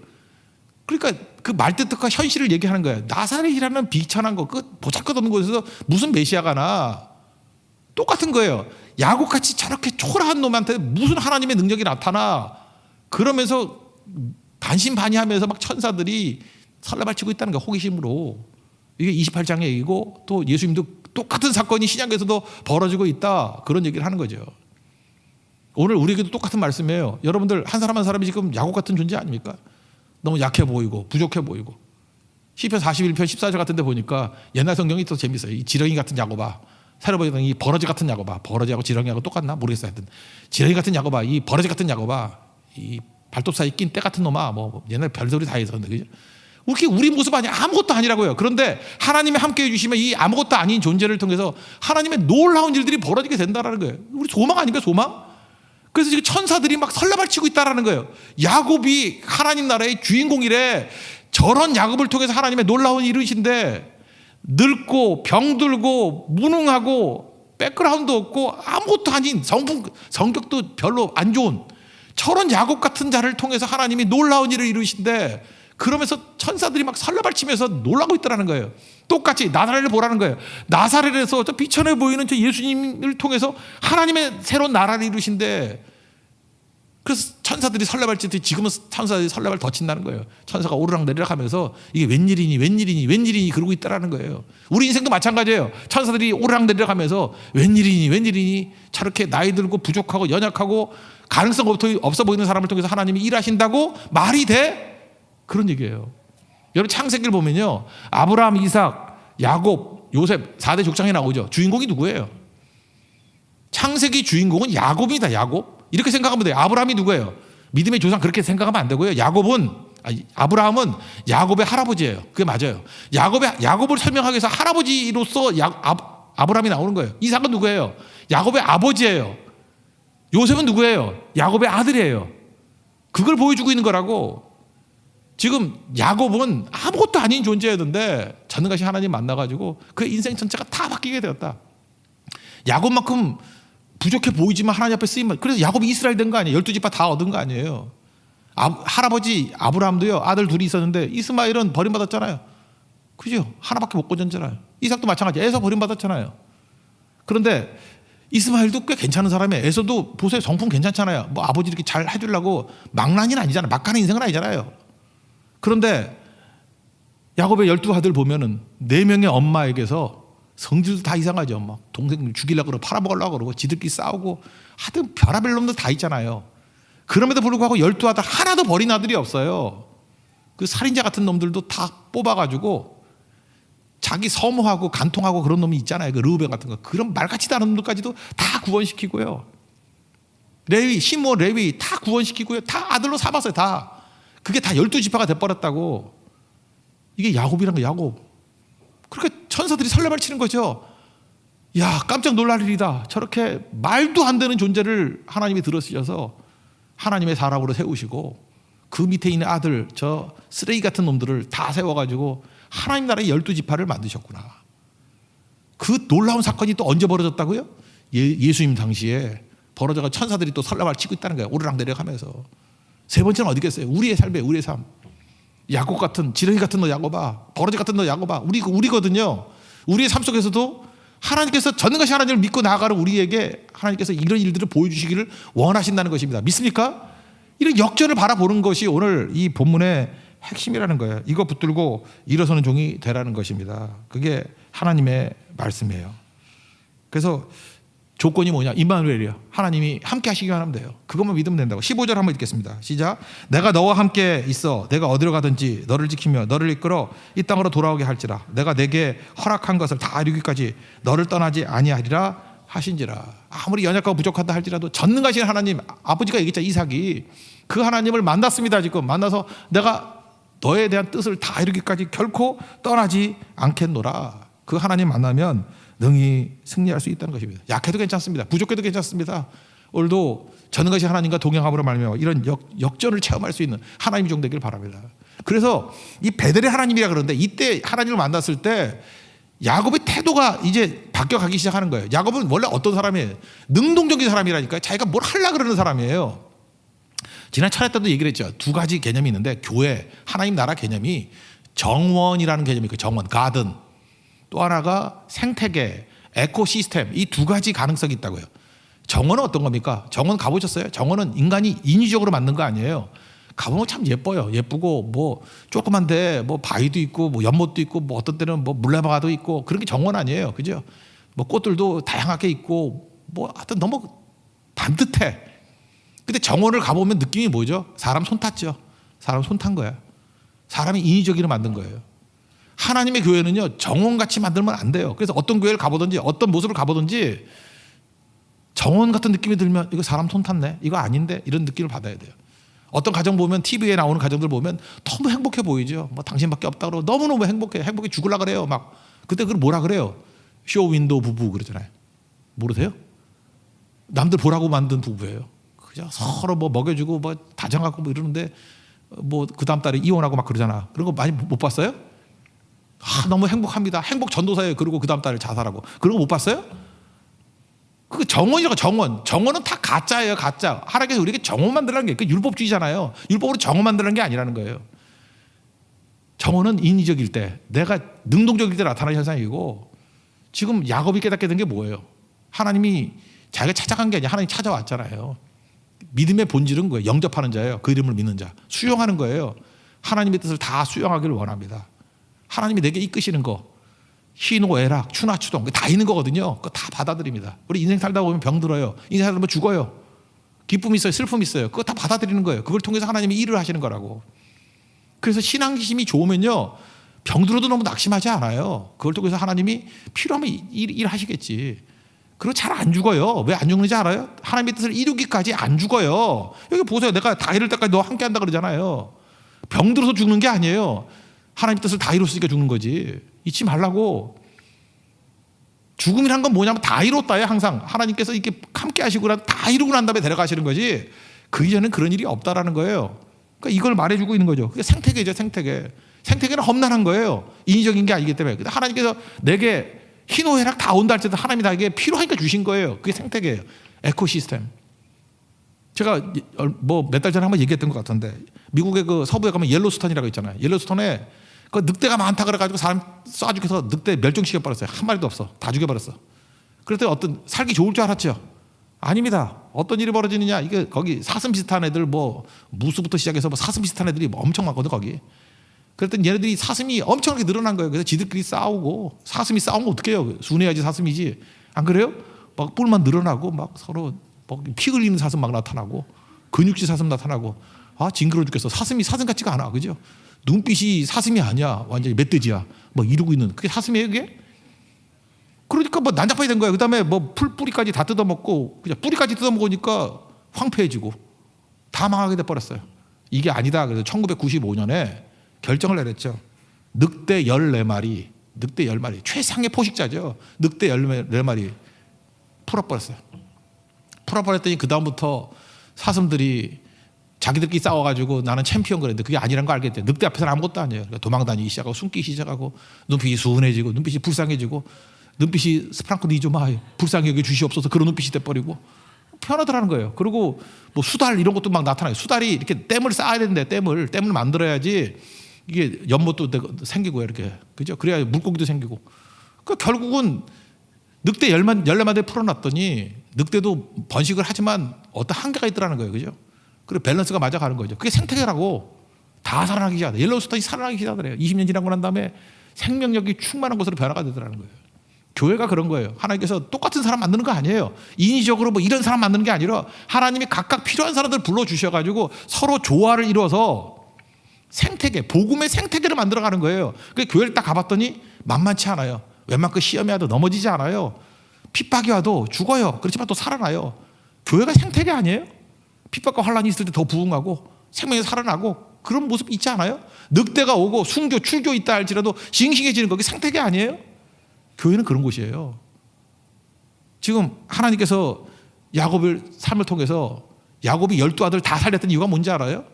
그러니까 그 말뜻과 현실을 얘기하는 거예요. 나사렛이라는 비천한 거, 그 보잘것없는 곳에서 무슨 메시아가 나. 똑같은 거예요. 야곱같이 저렇게 초라한 놈한테 무슨 하나님의 능력이 나타나. 그러면서 반신반의하면서 막 천사들이 설레발치고 있다는 거야, 호기심으로. 이게 28장의 얘기고, 또 예수님도 똑같은 사건이 신약에서도 벌어지고 있다, 그런 얘기를 하는 거죠. 오늘 우리에게도 똑같은 말씀이에요. 여러분들 한 사람 한 사람이 지금 야곱 같은 존재 아닙니까? 너무 약해 보이고 부족해 보이고. 시편 41편 14절 같은 데 보니까 옛날 성경이 더 재밌어요. 이 지렁이 같은 야곱아, 새로 보이는 이 버러지 같은 야곱아. 버러지하고 지렁이하고 똑같나 모르겠어요. 하여튼 지렁이 같은 야곱아, 이 버러지 같은 야곱아, 이 발톱 사이 낀 때 같은 놈아, 뭐 옛날 별소리 다 해서. 그죠? 우리 모습 아니 아무것도 아니라고요. 그런데 하나님이 함께 해주시면 이 아무것도 아닌 존재를 통해서 하나님의 놀라운 일들이 벌어지게 된다라는 거예요. 우리 소망 아닙니까, 소망? 그래서 지금 천사들이 막 설레발치고 있다라는 거예요. 야곱이 하나님 나라의 주인공이래. 저런 야곱을 통해서 하나님의 놀라운 일이신데, 늙고 병들고 무능하고 백그라운드 없고 아무것도 아닌 성격도 별로 안 좋은 저런 야곱 같은 자를 통해서 하나님이 놀라운 일을 이루신데, 그러면서 천사들이 막 설레발치면서 놀라고 있다라는 거예요. 똑같이 나사렛을 보라는 거예요. 나사렛에서 저 비천해 보이는 저 예수님을 통해서 하나님의 새로운 나라를 이루신데, 그래서 천사들이 설레발치듯이 지금은 천사들이 설레발 더 친다는 거예요. 천사가 오르락내리락 하면서 이게 웬일이니 그러고 있다라는 거예요. 우리 인생도 마찬가지예요. 천사들이 오르락내리락 하면서 웬일이니 저렇게 나이 들고 부족하고 연약하고 가능성 없어 보이는 사람을 통해서 하나님이 일하신다고 말이 돼? 그런 얘기예요. 여러분 창세기를 보면요, 아브라함, 이삭, 야곱, 요셉 4대 족장에 나오죠. 주인공이 누구예요? 창세기 주인공은 야곱이다. 야곱. 이렇게 생각하면 돼요. 아브라함이 누구예요? 믿음의 조상, 그렇게 생각하면 안 되고요. 아브라함은 야곱의 할아버지예요. 그게 맞아요. 야곱을 설명하기 위해서 할아버지로서 아브라함이 나오는 거예요. 이삭은 누구예요? 야곱의 아버지예요. 요셉은 누구예요? 야곱의 아들이에요. 그걸 보여주고 있는 거라고. 지금 야곱은 아무것도 아닌 존재였는데 전능하신 하나님 만나가지고 그의 인생 전체가 다 바뀌게 되었다. 야곱만큼 부족해 보이지만 하나님 앞에 쓰임을, 그래서 야곱이 이스라엘 된 거 아니에요. 12지파 다 얻은 거 아니에요. 할아버지 아브라함도요, 아들 둘이 있었는데 이스마엘은 버림받았잖아요. 그죠? 하나밖에 못 건졌잖아요. 이삭도 마찬가지, 에서 버림받았잖아요. 그런데 이스마엘도 꽤 괜찮은 사람이에요. 에서도 보세요, 성품 괜찮잖아요. 뭐 아버지 이렇게 잘 해주려고 망난이는 아니잖아요. 막 가는 인생은 아니잖아요. 그런데 야곱의 12아들 보면은 4명의 엄마에게서 성질도 다 이상하죠. 막 동생 죽이려고 그러고 팔아먹으려고 그러고 지들끼리 싸우고 하여튼 별의별 놈들 다 있잖아요. 그럼에도 불구하고 12아들 하나도 버린 아들이 없어요. 그 살인자 같은 놈들도 다 뽑아가지고 자기 서무하고 간통하고 그런 놈이 있잖아요. 그 르우벤 같은 거. 그런 말같지도 않은 놈들까지도 다 구원시키고요. 레위, 시므온, 레위 다 구원시키고요. 다 아들로 삼았어요. 다. 그게 다 12지파가 돼버렸다고. 이게 야곱이란 거예요. 야곱. 그렇게 천사들이 설레발치는 거죠. 야, 깜짝 놀랄 일이다. 저렇게 말도 안 되는 존재를 하나님이 들어쓰셔서 하나님의 사람으로 세우시고 그 밑에 있는 아들, 저 쓰레기 같은 놈들을 다 세워가지고 하나님 나라의 12지파를 만드셨구나. 그 놀라운 사건이 또 언제 벌어졌다고요? 예수님 당시에 벌어져서 천사들이 또 설레발치고 있다는 거예요. 오르락내리락하면서. 세 번째는 어디겠어요? 우리의 삶이에요. 우리의 삶. 야곱 같은, 지렁이 같은 너 야곱아, 버러지 같은 너 야곱아, 우리거든요. 우리의 삶 속에서도 하나님께서 전능하신 하나님을 믿고 나아가는 우리에게 하나님께서 이런 일들을 보여주시기를 원하신다는 것입니다. 믿습니까? 이런 역전을 바라보는 것이 오늘 이 본문의 핵심이라는 거예요. 이거 붙들고 일어서는 종이 되라는 것입니다. 그게 하나님의 말씀이에요. 그래서 조건이 뭐냐? 임마누엘이요. 하나님이 함께 하시기만 하면 돼요. 그것만 믿으면 된다고. 15절 한번 읽겠습니다. 시작. 내가 너와 함께 있어 내가 어디로 가든지 너를 지키며 너를 이끌어 이 땅으로 돌아오게 할지라. 내가 내게 허락한 것을 다 이루기까지 너를 떠나지 아니하리라 하신지라. 아무리 연약하고 부족하다 할지라도 전능하신 하나님, 아버지가 얘기했죠. 이삭이 그 하나님을 만났습니다. 지금 만나서 내가 너에 대한 뜻을 다 이루기까지 결코 떠나지 않겠노라. 그 하나님 만나면 능히 승리할 수 있다는 것입니다. 약해도 괜찮습니다. 부족해도 괜찮습니다. 오늘도 전능하신 하나님과 동행함으로 말미암아 이런 역전을 체험할 수 있는 하나님의 종 되길 바랍니다. 그래서 이 베델의 하나님이라 그러는데 이때 하나님을 만났을 때 야곱의 태도가 이제 바뀌어가기 시작하는 거예요. 야곱은 원래 어떤 사람이에요? 능동적인 사람이라니까요. 자기가 뭘 하려고 그러는 사람이에요. 지난 차례 때도 얘기를 했죠. 두 가지 개념이 있는데 교회, 하나님 나라 개념이 정원이라는 개념이 있고 정원, 가든. 또 하나가 생태계, 에코시스템, 이 두 가지 가능성이 있다고요. 정원은 어떤 겁니까? 정원 가보셨어요? 정원은 인간이 인위적으로 만든 거 아니에요. 가보면 참 예뻐요. 예쁘고 뭐 조그만데 뭐 바위도 있고 뭐 연못도 있고 뭐 어떤 때는 뭐 물레방아도 있고 그런 게 정원 아니에요. 그죠? 뭐 꽃들도 다양하게 있고 뭐 하여튼 너무 반듯해. 근데 정원을 가보면 느낌이 뭐죠? 사람 손 탔죠. 사람 손 탄 거야. 사람이 인위적으로 만든 거예요. 하나님의 교회는요 정원같이 만들면 안 돼요. 그래서 어떤 교회를 가보든지 어떤 모습을 가보든지 정원 같은 느낌이 들면 이거 사람 손 탔네, 이거 아닌데, 이런 느낌을 받아야 돼요. 어떤 가정 보면 TV에 나오는 가정들 보면 너무 행복해 보이죠. 뭐 당신밖에 없다 그러고 너무너무 행복해 죽으려 그래요. 막 그때 그걸 뭐라 그래요? 쇼 윈도우 부부 그러잖아요. 모르세요? 남들 보라고 만든 부부예요. 그냥 서로 뭐 먹여주고 뭐 다정하고 뭐 이러는데 뭐 그 다음 달에 이혼하고 막 그러잖아. 그런 거 많이 못 봤어요? 너무 행복합니다. 행복 전도사예요. 그리고 그 다음 달에 자살하고. 그런 거 못 봤어요? 그 정원이라고. 정원은 다 가짜예요. 가짜. 하나님께서 우리에게 정원 만들라는 게 그 율법주의잖아요. 율법으로 정원 만들라는 게 아니라는 거예요. 정원은 인위적일 때, 내가 능동적일 때 나타나는 현상이고, 지금 야곱이 깨닫게 된 게 뭐예요? 하나님이 자기가 찾아간 게 아니라 하나님이 찾아왔잖아요. 믿음의 본질은 뭐예요? 영접하는 자예요. 그 이름을 믿는 자. 수용하는 거예요. 하나님의 뜻을 다 수용하기를 원합니다. 하나님이 내게 이끄시는 거, 희노애락, 추나추동 다 있는 거거든요. 그거 다 받아들입니다. 우리 인생 살다 보면 병 들어요. 인생 살다 보면 죽어요. 기쁨이 있어요. 슬픔이 있어요. 그거 다 받아들이는 거예요. 그걸 통해서 하나님이 일을 하시는 거라고. 그래서 신앙심이 좋으면요 병 들어도 너무 낙심하지 않아요. 그걸 통해서 하나님이 필요하면 일하시겠지. 그리고 잘 안 죽어요. 왜 안 죽는지 알아요? 하나님의 뜻을 이루기까지 안 죽어요. 여기 보세요. 내가 다 이룰 때까지 너 함께 한다 그러잖아요. 병 들어서 죽는 게 아니에요. 하나님의 뜻을 다 이뤘으니까 죽는 거지. 잊지 말라고. 죽음이란 건 뭐냐면 다 이뤘다예요. 항상 하나님께서 이렇게 함께 하시고 다 이루고 난 다음에 데려가시는 거지, 그 이전엔 그런 일이 없다라는 거예요. 그러니까 이걸 말해주고 있는 거죠. 그게 생태계죠. 생태계는 험난한 거예요. 인위적인 게 아니기 때문에. 근데 하나님께서 내게 희노애락 다 온다 할 때도 하나님이 나에게 필요하니까 주신 거예요. 그게 생태계예요. 에코시스템. 제가 뭐 몇 달 전에 한번 얘기했던 것 같은데, 미국의 그 서부에 가면 옐로스톤이라고 있잖아요. 옐로스톤에 그 늑대가 많다 그래가지고 사람 쏴 죽여서 늑대 멸종시켜 버렸어요. 한 마리도 없어. 다 죽여버렸어. 그랬더니 어떤 살기 좋을 줄 알았죠. 아닙니다. 어떤 일이 벌어지느냐, 이게 거기 사슴 비슷한 애들, 뭐 무수부터 시작해서 뭐 사슴 비슷한 애들이 엄청 많거든 거기. 그랬더니 얘네들이 사슴이 엄청나게 늘어난 거예요. 그래서 지들끼리 싸우고, 사슴이 싸우면 어떡해요? 순해야지 사슴이지. 안 그래요? 막 뿔만 늘어나고 막 서로 피 흘리는 사슴 막 나타나고, 근육질 사슴 나타나고. 징그러워 죽겠어. 사슴이 사슴 같지가 않아. 그죠? 눈빛이 사슴이 아니야. 완전히 멧돼지야. 뭐 이러고 있는. 그게 사슴이에요, 그게? 그러니까 뭐 난장판이 된 거야. 그 다음에 뭐 뿌리까지 다 뜯어먹고, 그냥 뿌리까지 뜯어먹으니까 황폐해지고 다 망하게 돼버렸어요. 이게 아니다. 그래서 1995년에 결정을 내렸죠. 늑대 14마리, 최상의 포식자죠. 늑대 14마리 풀어버렸어요. 풀어버렸더니 그 다음부터 사슴들이 자기들끼리 싸워가지고 나는 챔피언 그랬는데 그게 아니란 거 알겠대. 늑대 앞에서는 아무것도 아니에요. 그러니까 도망다니기 시작하고 숨기 시작하고, 눈빛이 순해지고, 눈빛이 불쌍해지고, 눈빛이 스프랑크니 좀 불쌍히 여기 주시옵소서, 그런 눈빛이 돼버리고 편하더라는 거예요. 그리고 뭐 수달 이런 것도 막 나타나요. 수달이 이렇게 댐을 쌓아야 되는데 댐을 만들어야지 이게 연못도 생기고 이렇게, 그죠? 그래야 물고기도 생기고. 그 결국은 늑대 14마리 풀어놨더니 늑대도 번식을 하지만 어떤 한계가 있더라는 거예요, 그죠? 그리고 밸런스가 맞아가는 거죠. 그게 생태계라고. 다 살아나기 시작하다. 옐로우스톤이 살아나기 시작하더래요. 20년 지나고 난 다음에 생명력이 충만한 것으로 변화가 되더라는 거예요. 교회가 그런 거예요. 하나님께서 똑같은 사람 만드는 거 아니에요. 인위적으로 뭐 이런 사람 만드는 게 아니라 하나님이 각각 필요한 사람들 불러주셔가지고 서로 조화를 이루어서 생태계, 복음의 생태계를 만들어가는 거예요. 그 교회를 딱 가봤더니 만만치 않아요. 웬만큼 시험이 와도 넘어지지 않아요. 핍박이 와도 죽어요. 그렇지만 또 살아나요. 교회가 생태계 아니에요? 핍박과 환란이 있을 때 더 부흥하고 생명이 살아나고 그런 모습 있지 않아요? 늑대가 오고 순교, 출교 있다 할지라도 싱싱해지는 거기 생태계 아니에요? 교회는 그런 곳이에요. 지금 하나님께서 야곱의 삶을 통해서 야곱이 12아들 다 살렸던 이유가 뭔지 알아요?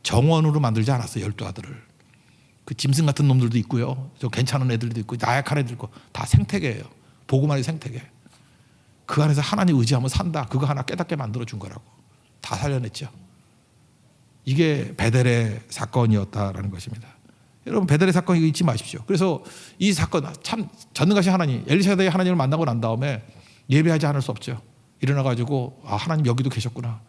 정원으로 만들지 않았어요. 12아들을. 그 짐승 같은 놈들도 있고요. 저 괜찮은 애들도 있고 나약한 애들 있고 다 생태계예요. 보고만이 생태계. 그 안에서 하나님 의지하면 산다. 그거 하나 깨닫게 만들어준 거라고. 다 살려냈죠. 이게 베델의 사건이었다라는 것입니다. 여러분 베델의 사건 이거 잊지 마십시오. 그래서 이 사건 참 전능하신 하나님 엘리사다의 하나님을 만나고 난 다음에 예배하지 않을 수 없죠. 일어나가지고 하나님 여기도 계셨구나.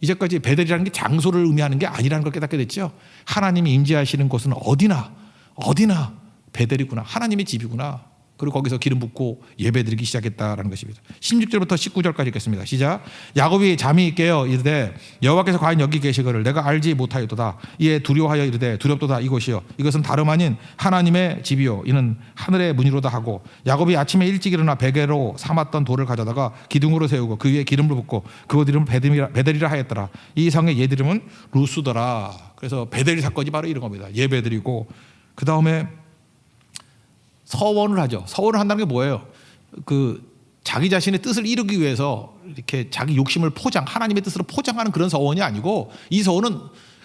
이제까지 베델이라는 게 장소를 의미하는 게 아니라는 걸 깨닫게 됐죠. 하나님이 임재하시는 곳은 어디나 베델이구나. 하나님의 집이구나. 그리고 거기서 기름 붓고 예배드리기 시작했다라는 것입니다. 16절부터 19절까지 읽겠습니다. 시작. 야곱이 잠이 깨어 이르되 여호와께서 과연 여기 계시거를 내가 알지 못하였도다. 이에 두려워하여 이르되 두렵도다. 이곳이요 이것은 다름 아닌 하나님의 집이요 이는 하늘의 문이로다 하고 야곱이 아침에 일찍 일어나 베개로 삼았던 돌을 가져다가 기둥으로 세우고 그 위에 기름을 붓고 그곳 이름을 베델이라 하였더라. 이 성의 옛 이름은 루스더라. 그래서 베델 사건이 바로 이런 겁니다. 예배드리고 그 다음에 서원을 하죠. 서원을 한다는 게 뭐예요? 그 자기 자신의 뜻을 이루기 위해서 이렇게 자기 욕심을 하나님의 뜻으로 포장하는 그런 서원이 아니고 이 서원은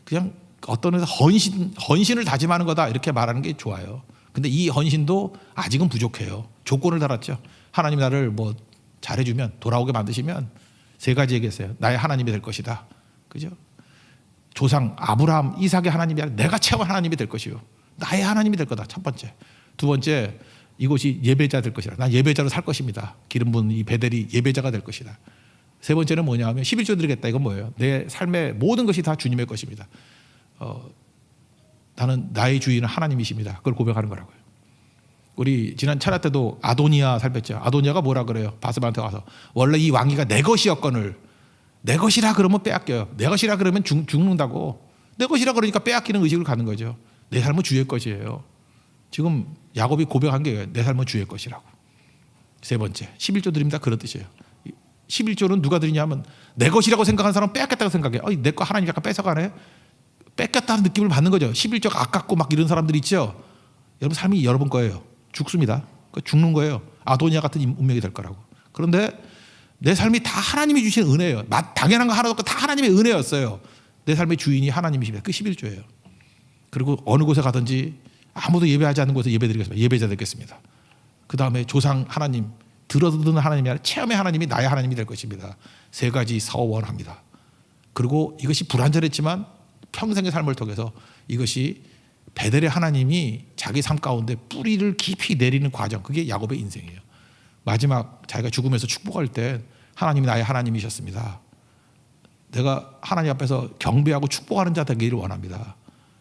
그냥 어떤 데서 헌신을 다짐하는 거다 이렇게 말하는 게 좋아요. 근데 이 헌신도 아직은 부족해요. 조건을 달았죠. 하나님 나를 뭐 잘해주면 돌아오게 만드시면 세 가지 얘기했어요. 나의 하나님이 될 것이다. 그죠? 조상 아브라함, 이삭의 하나님이 아니라 내가 채워 하나님이 될 것이요. 나의 하나님이 될 거다. 첫 번째. 두 번째, 이곳이 예배자 될 것이다. 난 예배자로 살 것입니다. 기름 부은 이 베델이 예배자가 될 것이다. 세 번째는 뭐냐 하면 11조 드리겠다. 이건 뭐예요? 내 삶의 모든 것이 다 주님의 것입니다. 나는 나의 주인은 하나님이십니다. 그걸 고백하는 거라고요. 우리 지난 철야 때도 아도니아 살폈죠. 아도니아가 뭐라 그래요? 바스바한테 가서 원래 이 왕위가 내 것이었거늘 내 것이라 그러면 빼앗겨요. 내 것이라 그러면 죽는다고. 내 것이라 그러니까 빼앗기는 의식을 갖는 거죠. 내 삶은 주의 것이에요. 지금 야곱이 고백한 게 내 삶은 주의 것이라고. 세 번째 11조 드립니다. 그런 뜻이에요. 11조는 누가 드리냐면 내 것이라고 생각하는 사람은 빼앗겼다고 생각해. 내 거 하나님 약간 뺏어가네. 뺏겼다는 느낌을 받는 거죠. 11조가 아깝고 막 이런 사람들이 있죠. 여러분 삶이 여러분 거예요. 죽습니다. 죽는 거예요. 아도니아 같은 운명이 될 거라고. 그런데 내 삶이 다 하나님이 주신 은혜예요. 당연한 거 하나도 없고 다 하나님의 은혜였어요. 내 삶의 주인이 하나님이십니다. 그 11조예요. 그리고 어느 곳에 가든지 아무도 예배하지 않는 곳에 예배드리겠습니다. 예배자 되겠습니다. 그 다음에 조상 하나님, 들어듣는 하나님이 아니라 체험의 하나님이 나의 하나님이 될 것입니다. 세 가지 서원합니다. 그리고 이것이 불완전했지만 평생의 삶을 통해서 이것이 베델의 하나님이 자기 삶 가운데 뿌리를 깊이 내리는 과정, 그게 야곱의 인생이에요. 마지막 자기가 죽으면서 축복할 때 하나님이 나의 하나님이셨습니다. 내가 하나님 앞에서 경배하고 축복하는 자 되기를 원합니다.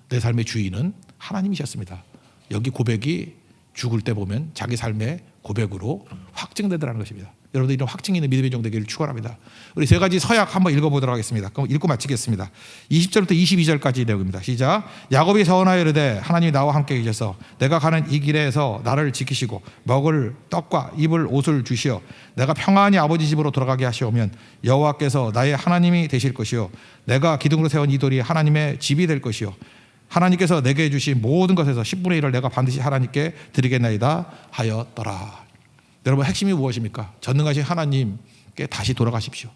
내 삶의 주인은 하나님이셨습니다. 여기 고백이 죽을 때 보면 자기 삶의 고백으로 확증되더라는 것입니다. 여러분들 이런 확증이 있는 믿음의 종 되기를 축원합니다. 우리 세 가지 서약 한번 읽어보도록 하겠습니다. 그럼 읽고 마치겠습니다. 20절부터 22절까지 내용입니다. 시작. 야곱이 서원하여 이르되 하나님이 나와 함께 계셔서 내가 가는 이 길에서 나를 지키시고 먹을 떡과 입을 옷을 주시어 내가 평안히 아버지 집으로 돌아가게 하시오면 여호와께서 나의 하나님이 되실 것이요 내가 기둥으로 세운 이 돌이 하나님의 집이 될 것이요 하나님께서 내게 주신 모든 것에서 10분의 1을 내가 반드시 하나님께 드리겠나이다 하였더라. 여러분 핵심이 무엇입니까? 전능하신 하나님께 다시 돌아가십시오.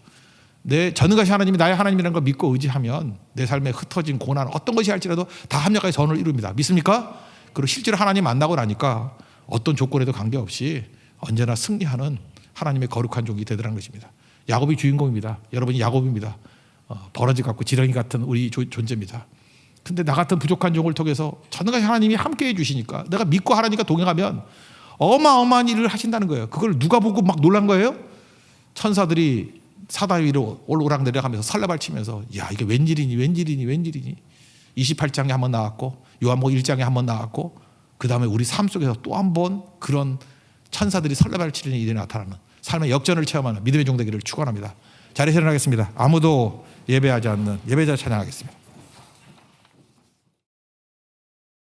내 전능하신 하나님이 나의 하나님이라는 걸 믿고 의지하면 내 삶에 흩어진 고난 어떤 것이 할지라도 다 합력하여 선을 이룹니다. 믿습니까? 그리고 실제로 하나님 만나고 나니까 어떤 조건에도 관계없이 언제나 승리하는 하나님의 거룩한 종이 되더라는 것입니다. 야곱이 주인공입니다. 여러분이 야곱입니다. 버러지 같고 지렁이 같은 우리 존재입니다. 근데 나 같은 부족한 종을 통해서 전능하신 하나님이 함께해 주시니까 내가 믿고 하나님과 동행하면 어마어마한 일을 하신다는 거예요. 그걸 누가 보고 막 놀란 거예요? 천사들이 사다 위로 오르락내리락하면서 설레발 치면서 야 이게 웬일이니 28장에 한번 나왔고 요한복음 1장에 한번 나왔고 그 다음에 우리 삶 속에서 또 한 번 그런 천사들이 설레발 치는 일이 나타나는 삶의 역전을 체험하는 믿음의 종 되기를 축원합니다. 자리에서 일어나겠습니다. 아무도 예배하지 않는 예배자 찬양하겠습니다.